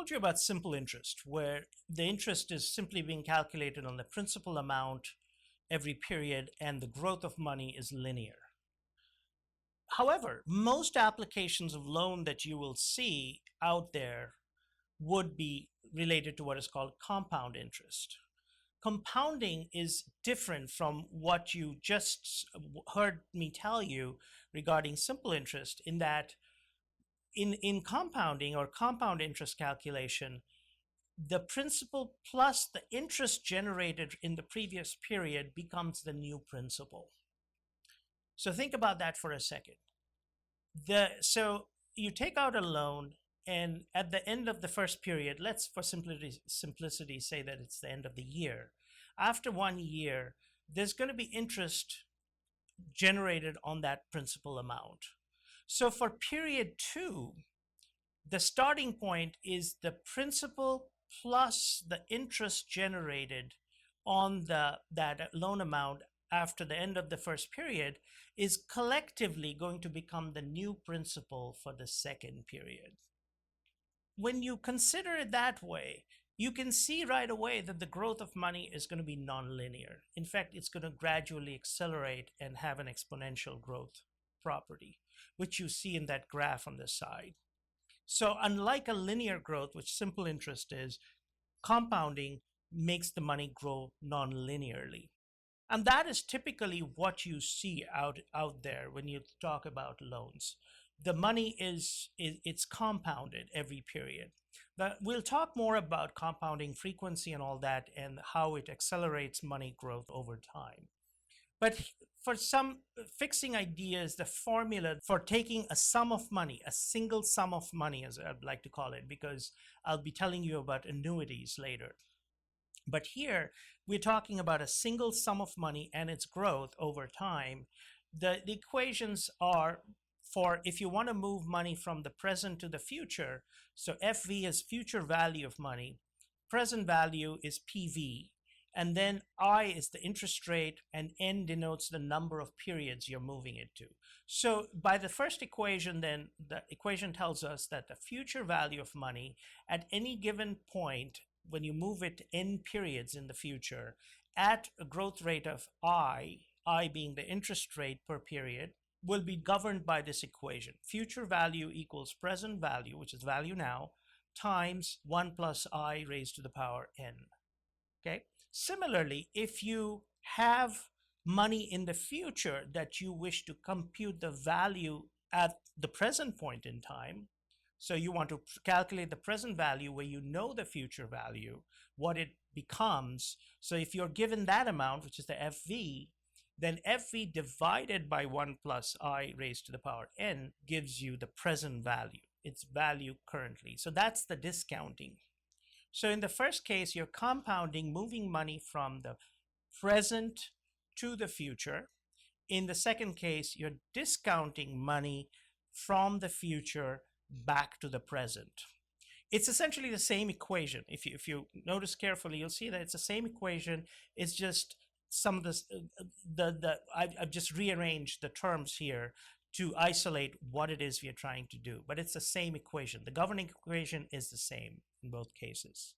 told you about simple interest, where the interest is simply being calculated on the principal amount every period and the growth of money is linear. However, most applications of loan that you will see out there would be related to what is called compound interest. Compounding is different from what you just heard me tell you regarding simple interest, in that in compounding or compound interest calculation, the principal plus the interest generated in the previous period becomes the new principal. So think about that for a second. So you take out a loan, and at the end of the first period, let's for simplicity say that it's the end of the year. After 1 year, there's going to be interest generated on that principal amount. So for period 2, the starting point is the principal plus the interest generated on that loan amount after the end of the first period is collectively going to become the new principal for the second period. When you consider it that way, you can see right away that the growth of money is going to be nonlinear. In fact, it's going to gradually accelerate and have an exponential growth property, which you see in that graph on the side. So unlike a linear growth, which simple interest is, compounding makes the money grow non-linearly. And that is typically what you see out there when you talk about loans. The money it's compounded every period. But we'll talk more about compounding frequency and all that and how it accelerates money growth over time. But for some fixing ideas, the formula for taking a sum of money, a single sum of money, as I'd like to call it, because I'll be telling you about annuities later. But here, we're talking about a single sum of money and its growth over time. The equations are for if you want to move money from the present to the future. So FV is future value of money, present value is PV, and then I is the interest rate, and N denotes the number of periods you're moving it to. So by the first equation, then the equation tells us that the future value of money at any given point, when you move it N periods in the future, at a growth rate of I being the interest rate per period, will be governed by this equation. Future value equals present value, which is value now, times 1 plus I raised to the power N. Okay. Similarly, if you have money in the future that you wish to compute the value at the present point in time, so you want to calculate the present value where you know the future value, what it becomes. So if you're given that amount, which is the FV, then FV divided by 1 plus I raised to the power N gives you the present value, its value currently. So that's the discounting. So in the first case, you're compounding, moving money from the present to the future. In the second case, you're discounting money from the future back to the present. It's essentially the same equation. If you notice carefully, you'll see that it's the same equation. It's just some of this, I've just rearranged the terms here to isolate what it is we are trying to do, but it's the same equation. The governing equation is the same in both cases.